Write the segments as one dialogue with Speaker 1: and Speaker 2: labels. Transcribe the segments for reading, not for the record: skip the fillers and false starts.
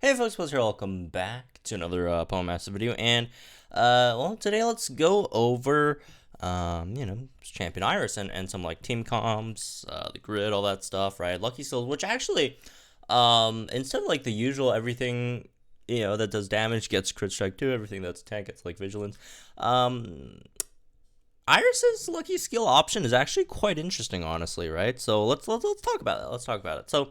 Speaker 1: Hey folks, what's here? Welcome back to another Poem Master video, and well, today let's go over Champion Iris and some like team comps, the grid, all that stuff, right? Lucky skills, which actually, instead of like the usual everything that does damage gets crit strike too, everything that's tank gets like vigilance. Iris's lucky skill option is actually quite interesting, honestly, right? So let's talk about it. Let's talk about it. So.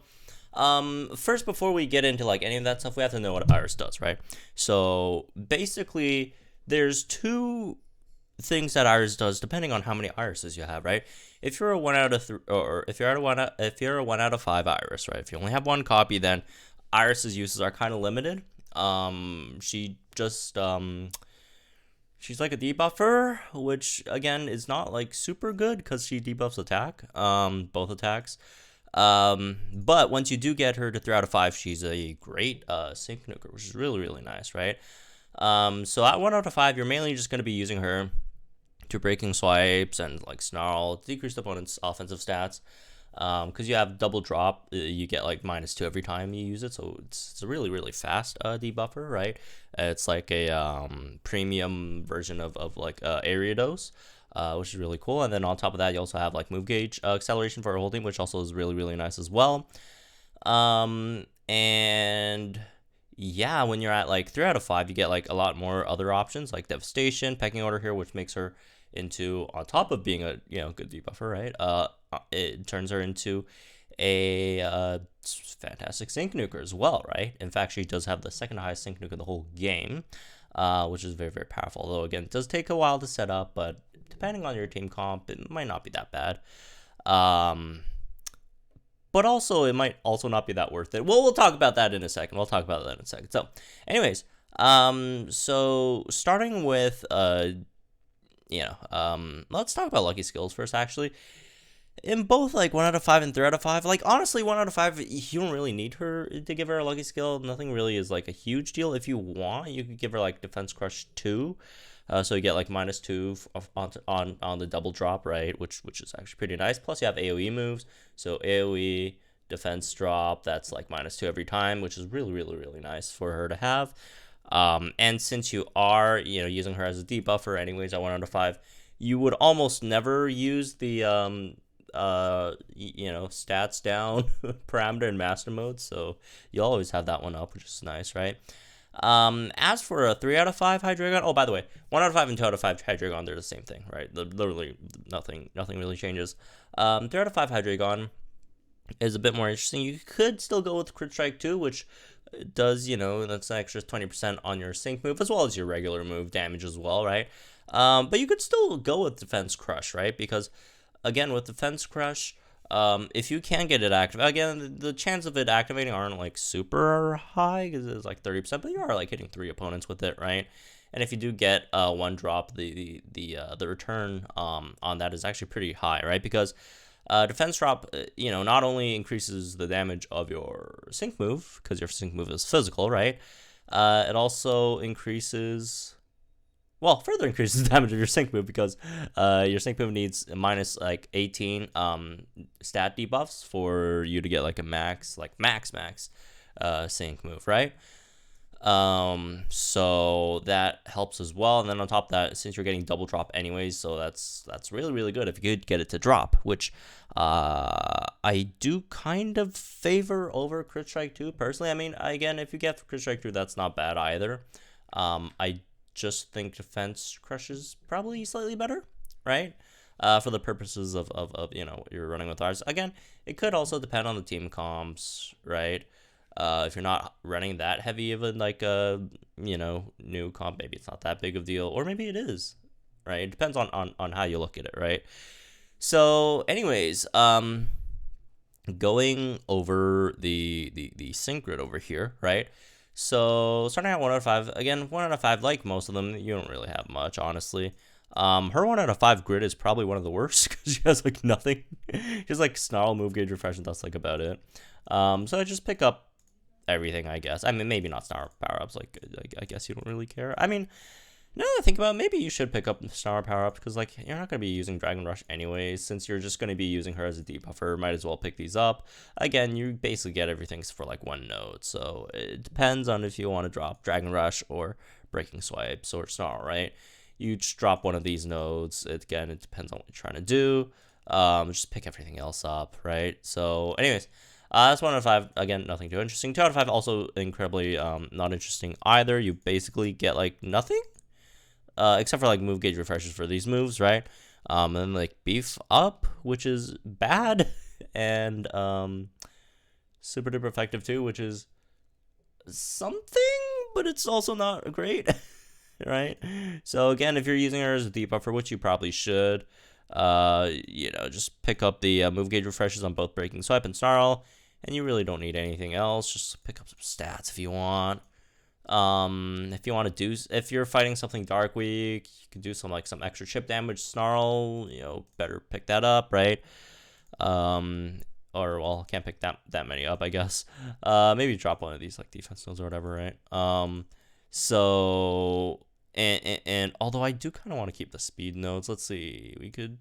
Speaker 1: First, before we get into like any of that stuff, we have to know what Iris does, right? So basically, there's two things that Iris does depending on how many irises you have, right? If you're a 1 out of or if you're a 1 out of 5 iris, right? If you only have one copy, then Iris's uses are kind of limited. She just she's like a debuffer, which again is not like super good because she debuffs attack, both attacks. But once you do get her to 3 out of 5, she's a great sync nuker, which is really nice, right? So at 1 out of 5, you're mainly just going to be using her to breaking swipes and like snarl, decrease the opponent's offensive stats. Because you have double drop, you get like -2 every time you use it, so it's a really fast debuffer, right? It's like a premium version of like Ariados. Which is really cool. And then on top of that, you also have like move gauge acceleration for her whole team, which also is really nice as well. And yeah, when you're at like 3 out of 5, you get like a lot more other options like devastation, pecking order here, which makes her into, on top of being a good debuffer, right? It turns her into a fantastic sync nuker as well, right? In fact, she does have the second highest sync nuke in the whole game, which is very powerful. Although again, it does take a while to set up, but depending on your team comp, it might not be that bad. But also, it might also not be that worth it. Well, we'll talk about that in a second. So, anyways, so starting with, let's talk about lucky skills first, actually. In both like 1 out of 5 and 3 out of 5, like honestly, 1 out of 5, you don't really need her to give her a lucky skill. Nothing really is like a huge deal. If you want, you could give her like Defense Crush 2. So you get like -2 on the double drop, right? Which is actually pretty nice. Plus you have AoE moves, so AoE defense drop, that's like -2 every time, which is really nice for her to have. And since you are using her as a debuffer anyways at 1 out of 5, you would almost never use the stats down parameter in master mode, so you'll always have that one up, which is nice, right? As for a 3 out of 5 Hydreigon, oh, by the way, 1 out of 5 and 2 out of 5 Hydreigon, they're the same thing, right? Literally nothing really changes. 3 out of 5 Hydreigon is a bit more interesting. You could still go with Crit Strike 2, which does, that's an extra 20% on your sync move, as well as your regular move damage as well, right? But you could still go with Defense Crush, right? Because again, with Defense Crush, if you can get it active, again, the chance of it activating aren't like super high because it's like 30%, but you are like hitting 3 opponents with it, right? And if you do get one drop, the return on that is actually pretty high, right? Because defense drop, not only increases the damage of your sync move because your sync move is physical, right? It also increases. Well, further increases the damage of your sync move because your sync move needs minus like 18 stat debuffs for you to get like a max sync move, right? So that helps as well. And then on top of that, since you're getting double drop anyways, so that's really good if you could get it to drop, which I do kind of favor over Crit Strike 2 personally. I mean, again, if you get Crit Strike 2, that's not bad either. I just think Defense Crush is probably slightly better, right? For the purposes of you're running with ours. Again, it could also depend on the team comps, right? If you're not running that heavy of a like new comp, maybe it's not that big of a deal, or maybe it is, right? It depends on how you look at it, right? So, anyways, going over the sync grid over here, right? So starting at 1 out of 5, again, 1 out of 5, like most of them, you don't really have much, honestly. Her 1 out of 5 grid is probably one of the worst because she has like nothing. She has like snarl, move gauge, refresh, and that's like about it. So I just pick up everything, I guess. I mean, maybe not snarl power ups. Like I guess you don't really care. I mean, Now that I think about it, maybe you should pick up Snarl power up because like you're not going to be using Dragon Rush anyways. Since you're just going to be using her as a debuffer, might as well pick these up. Again, you basically get everything for like one node, so it depends on if you want to drop Dragon Rush or Breaking Swipes or Snarl, right? You just drop one of these nodes. Again, it depends on what you're trying to do. Just pick everything else up, right? So, anyways, that's 1 out of 5. Again, nothing too interesting. 2 out of 5 also incredibly not interesting either. You basically get like nothing. Except for like move gauge refreshers for these moves, right? And then like beef up, which is bad, and super duper effective too, which is something, but it's also not great, right? So again, if you're using her as a debuffer, which you probably should, just pick up the move gauge refreshers on both Breaking Swipe and Snarl, and you really don't need anything else. Just pick up some stats if you want. If you're fighting something Dark Weak, you can do some extra chip damage. Snarl, better pick that up, right? Or well, can't pick that many up, I guess. Maybe drop one of these like defense nodes or whatever, right? So and although I do kind of want to keep the speed nodes. Let's see, we could,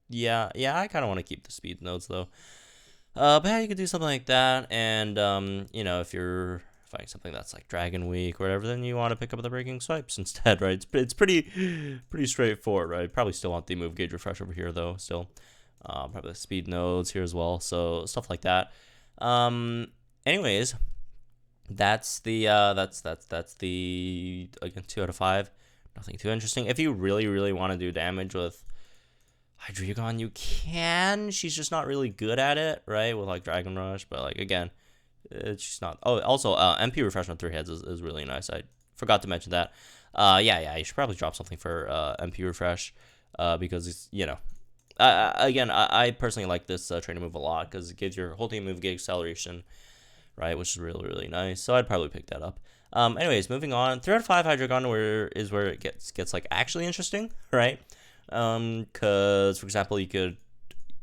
Speaker 1: yeah, I kind of want to keep the speed nodes though. But yeah, you could do something like that, and if you're fighting something that's like Dragon Week or whatever, then you want to pick up the Breaking Swipes instead, right? It's pretty straightforward, right? Probably still want the move gauge refresh over here though, still. Probably the speed nodes here as well, so stuff like that. Anyways, that's the again 2 out of 5. Nothing too interesting. If you really want to do damage with Hydreigon, you can. She's just not really good at it, right? With like Dragon Rush, but like again, she's not. Oh, also, MP refresh on 3 heads is really nice. I forgot to mention that. Yeah, you should probably drop something for MP refresh, because it's, again, I personally like this training move a lot because it gives your whole team move gauge acceleration, right, which is really nice. So I'd probably pick that up. Anyways, moving on, 3 out of 5 Hydreigon is where it gets like actually interesting, right? Because for example, you could.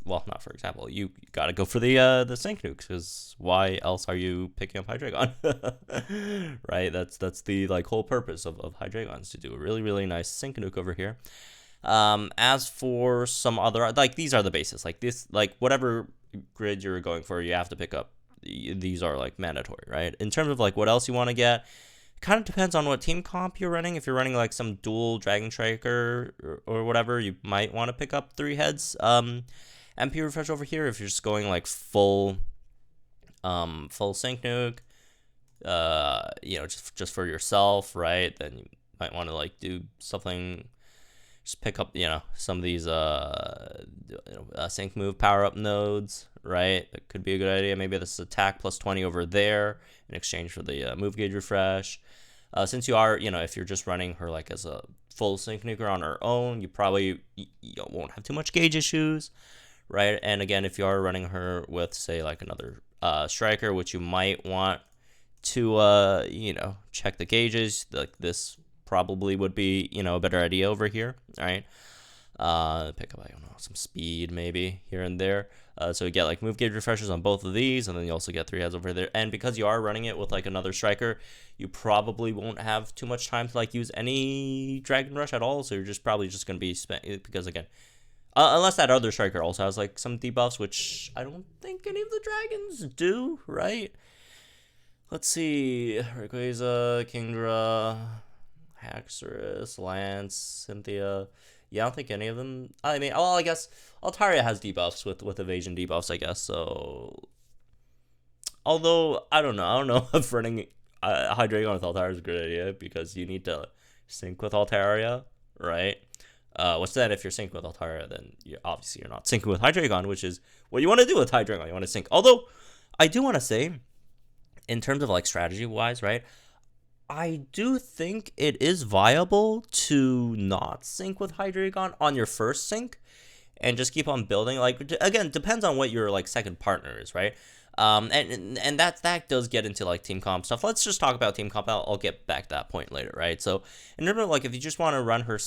Speaker 1: Well, not for example. You gotta go for the sync nukes, because why else are you picking up Hydreigon? Right? That's the like whole purpose of Hydreigons, to do a really nice sync nuke over here. As for some other, like, these are the basics. Like this, like whatever grid you're going for, you have to pick up. These are like mandatory, right? In terms of like what else you want to get, kind of depends on what team comp you're running. If you're running like some dual Dragon Striker or whatever, you might want to pick up 3 heads. MP refresh over here. If you're just going like full sync nuke, just for yourself, right? Then you might want to like do something. Just pick up, some of these sync move power up nodes, right? That could be a good idea. Maybe this attack plus 20 over there in exchange for the move gauge refresh. Since you are, if you're just running her like as a full sync nuker on her own, you probably won't have too much gauge issues. Right, and again, if you are running her with, say, like another striker, which you might want to, check the gauges, like this probably would be, a better idea over here. All right, pick up, I don't know, some speed maybe here and there. So you get like move gauge refreshers on both of these, and then you also get 3 heads over there. And because you are running it with like another striker, you probably won't have too much time to like use any Dragon Rush at all. So you're probably just gonna be because again. Unless that other striker also has like some debuffs, which I don't think any of the dragons do, right? Let's see. Rayquaza, Kingdra, Haxorus, Lance, Cynthia. Yeah, I don't think any of them. I mean, well, I guess Altaria has debuffs with evasion debuffs, I guess. So, although I don't know if running Hydreigon with Altaria is a good idea, because you need to sync with Altaria, right? What's that? If you're syncing with Altaria, then you're not syncing with Hydreigon, which is what you want to do with Hydreigon. You want to sync. Although, I do want to say, in terms of like strategy wise, right? I do think it is viable to not sync with Hydreigon on your first sync, and just keep on building. Like, again, depends on what your like second partner is, right? And that does get into like team comp stuff. Let's just talk about team comp. I'll get back to that point later, right? So in terms of like, if you just want to run her,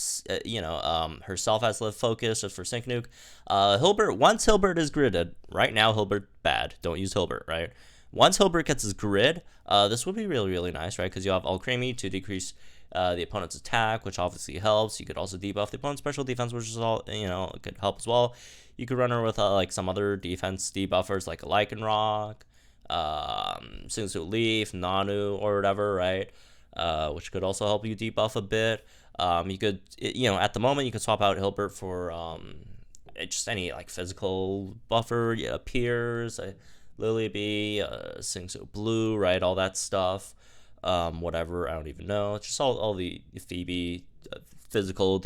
Speaker 1: herself as live focus just for sync nuke, Hilbert, once Hilbert is gridded, right now Hilbert bad, don't use Hilbert, right? Once Hilbert gets his grid, this would be really, really nice, right? Because you have Alcremie to decrease the opponent's attack, which obviously helps. You could also debuff the opponent's special defense, which is all, could help as well. You could run her with like some other defense debuffers like a Lycanroc, Singsu Leaf, Nanu, or whatever, right? Which could also help you debuff a bit. You could, at the moment, you could swap out Hilbert for just any like physical buffer, Piers, Lily Bee, Singsu Blue, right? All that stuff. Whatever, I don't even know. It's just all the Phoebe physical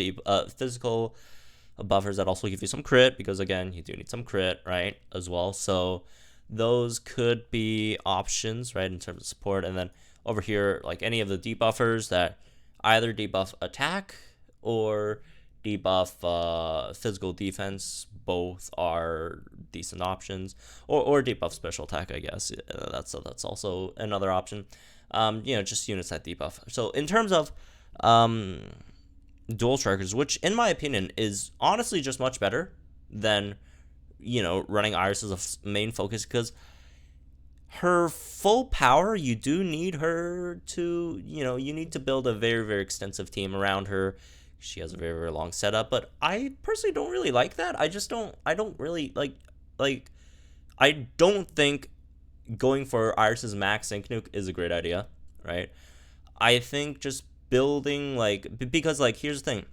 Speaker 1: buffers that also give you some crit, because again, you do need some crit, right, as well. So those could be options, right, in terms of support. And then over here, like any of the debuffers that either debuff attack or debuff physical defense, both are decent options. Or debuff special attack, I guess. That's also another option. Just units that debuff. So in terms of dual strikers, which in my opinion is honestly just much better than running Iris as a main focus, because her full power, you do need her to, you need to build a very, very extensive team around her. She has a very, very long setup, but I personally don't really like that. I don't really like I don't think going for Iris's max sync nuke is a great idea, right? I think just building because here's the thing.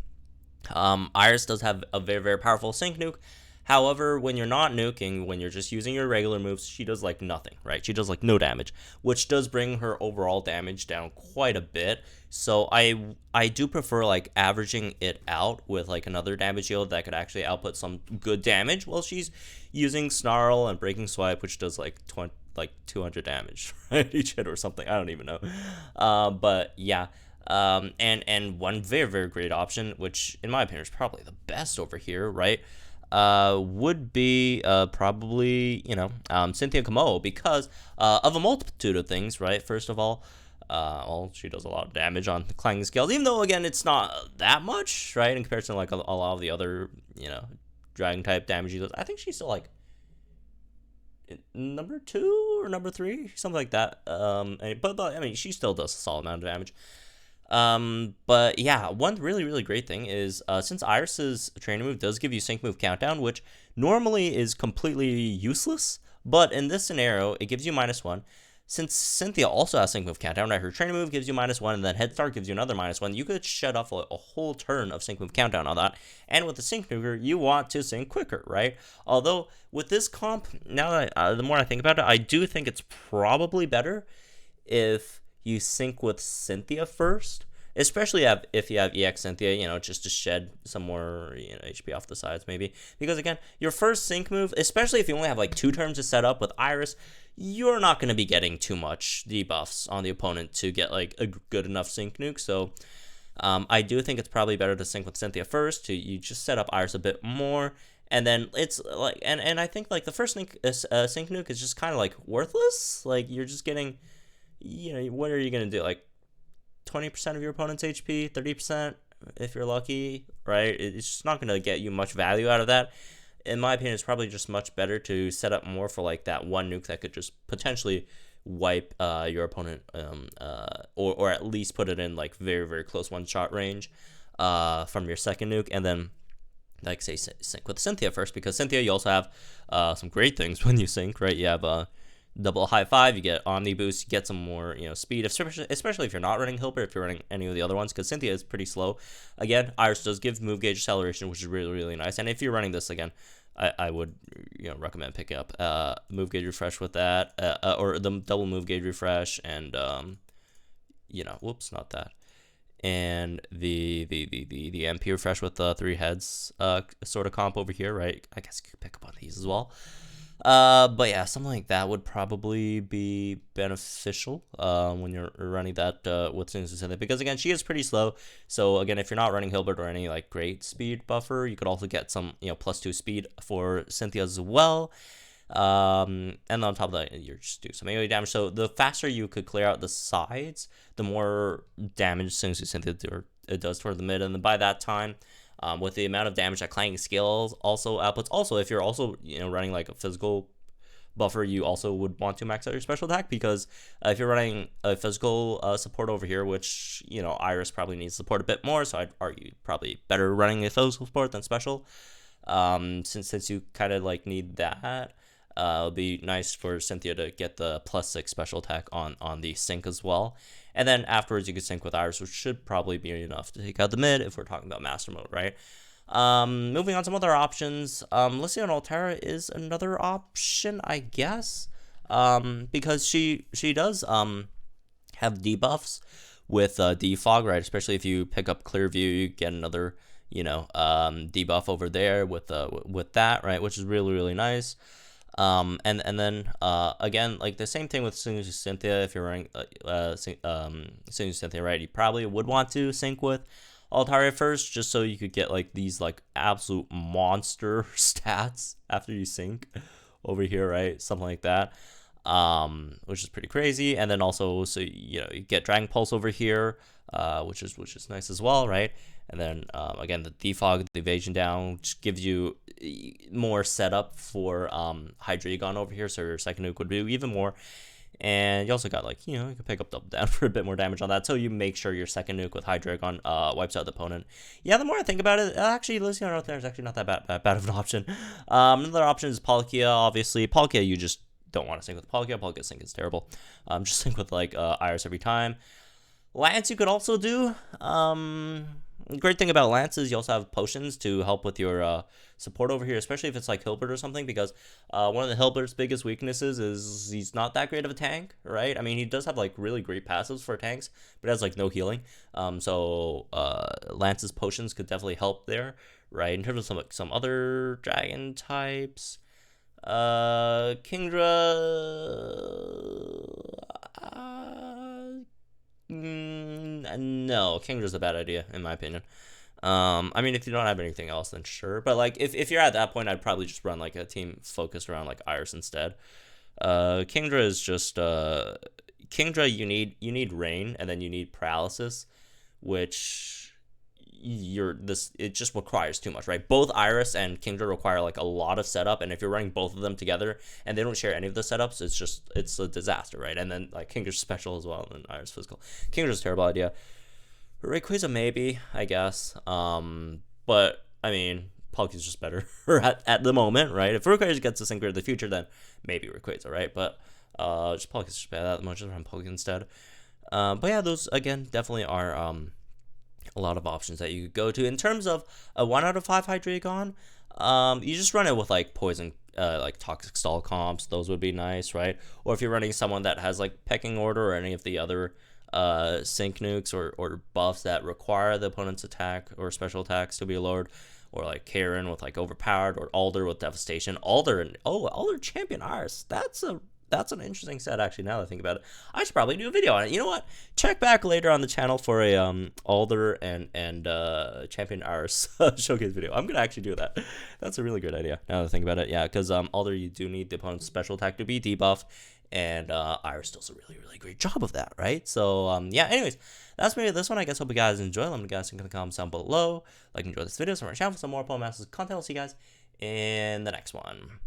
Speaker 1: Iris does have a very, very powerful sync nuke. However, when you're not nuking, when you're just using your regular moves, she does nothing, right? She does no damage, which does bring her overall damage down quite a bit. So I do prefer averaging it out with another damage yield that could actually output some good damage while she's using Snarl and Breaking Swipe, which does 200 damage, right, each hit or something. I don't even know. But yeah. And one very, very great option, which in my opinion is probably the best over here, right? Would be probably Cynthia Kamo, because of a multitude of things, right? First of all, she does a lot of damage on the clanging scales, even though again it's not that much, right, in comparison to a lot of the other dragon type damage she does. I think she's still number 2 or number 3, something like that. But I mean, she still does a solid amount of damage. But yeah, one really, really great thing is since Iris's training move does give you sync move countdown, which normally is completely useless, but in this scenario it gives you -1. Since Cynthia also has sync move countdown, right, her training move gives you -1, and then Head Start gives you another -1. You could shut off a whole turn of sync move countdown on that. And with the sync nuker, you want to sync quicker, right? Although with this comp, now that the more I think about it, I do think it's probably better if you sync with Cynthia first, especially if you have EX Cynthia, just to shed some more HP off the sides maybe. Because again, your first sync move, especially if you only have 2 turns to set up with Iris, you're not going to be getting too much debuffs on the opponent to get a good enough sync nuke. So I do think it's probably better to sync with Cynthia first, you just set up Iris a bit more. And then it's and I think the first sync nuke is just kind of worthless. You're just getting, what are you going to do? 20% of your opponent's HP, 30% if you're lucky, right? It's just not going to get you much value out of that. In my opinion, it's probably just much better to set up more for that one nuke that could just potentially wipe your opponent, or at least put it in very, very close one-shot range from your second nuke, and then say sync with Cynthia first, because Cynthia, you also have some great things when you sync, right? You have double high 5, you get Omni Boost, you get some more speed, especially if you're not running Hilbert, if you're running any of the other ones, because Cynthia is pretty slow. Again, Iris does give move gauge acceleration, which is really, really nice. And if you're running this again, I would recommend picking up move gauge refresh with that, or the double move gauge refresh, and whoops, not that, and the MP refresh with the 3 heads sort of comp over here, right? I guess you could pick up on these as well. But yeah, something like that would probably be beneficial when you're running that with Cynthia, because again, she is pretty slow. So again, if you're not running Hilbert or any great speed buffer, you could also get some +2 speed for Cynthia as well. And on top of that, you're just doing some AoE damage. So the faster you could clear out the sides, the more damage Cynthia does toward the mid, and then by that time, with the amount of damage that clanging scales also outputs. Also, if you're also running a physical buffer, you also would want to max out your special attack, because if you're running a physical support over here, which, you know, Iris probably needs support a bit more, so I'd argue probably better running a physical support than special, since you kind of like need that. It'll be nice for Cynthia to get the +6 special attack on the sync as well. And then afterwards, you can sync with Iris, which should probably be enough to take out the mid if we're talking about master mode, right? Moving on to some other options. Lycia on Altera is another option, I guess, because she does have debuffs with defog, right? Especially if you pick up clear view, you get another, you know, debuff over there with that, right? Which is really, really nice. And then again, like the same thing with Cynthia. If you're running Cynthia, right, you probably would want to sync with Altaria first, just so you could get like these like absolute monster stats after you sync over here, right? Something like that, which is pretty crazy. And then also, so you know, you get Dragon Pulse over here, which is nice as well, right? And then again, the defog, the evasion down, just gives you more setup for Hydreigon over here, so your second nuke would do even more. And you also got, like, you know, you can pick up double down for a bit more damage on that, so you make sure your second nuke with Hydreigon wipes out the opponent. Yeah, the more I think about it, actually, Lycia out there is actually not that bad of an option. Another option is Palkia, obviously. Palkia, you just don't want to sync with Palkia. Palkia sync is terrible. Just sync with, like, Iris every time. Lance you could also do. Great thing about Lance is you also have potions to help with your support over here, especially if it's like Hilbert or something, because one of the Hilbert's biggest weaknesses is he's not that great of a tank, right? I mean, he does have like really great passives for tanks, but has like no healing. So Lance's potions could definitely help there, right? In terms of some other dragon types, Kingdra. No, Kingdra's a bad idea in my opinion. I mean, if you don't have anything else, then sure. But like, if you're at that point, I'd probably just run like a team focused around like Iris instead. Kingdra is just Kingdra. You need rain, and then you need paralysis, which it just requires too much, right? Both Iris and Kingdra require like a lot of setup, and if you're running both of them together and they don't share any of the setups, it's a disaster, right? And then like Kingdra's special as well, and Iris physical. Kingdra's a terrible idea. Rayquaza maybe, I guess. But I mean, Palkia's just better at the moment, right? If Rayquaza gets a sync in the future, then maybe Rayquaza, right? But just Palkia's just bad at the moment. Just run Palkia instead. But yeah, those again definitely are a lot of options that you could go to. In terms of a 1 out of 5 Hydreigon, you just run it with like poison, like toxic stall comps. Those would be nice, right? Or if you're running someone that has like pecking order or any of the other sync nukes or buffs that require the opponent's attack or special attacks to be lowered, or like Karen with like overpowered, or Alder with devastation. Alder Champion Iris. That's an interesting set, actually, now that I think about it. I should probably do a video on it. You know what? Check back later on the channel for a Alder and Champion Iris showcase video. I'm going to actually do that. That's a really good idea, now that I think about it. Yeah, because Alder, you do need the opponent's special attack to be debuffed, and Iris does a really, really great job of that, right? So, yeah, anyways, that's maybe this one. I guess hope you guys enjoy. Let me guys think in the comments down below. Like and enjoy this video. So, our channel for some more Pokemon Masters content. I'll see you guys in the next one.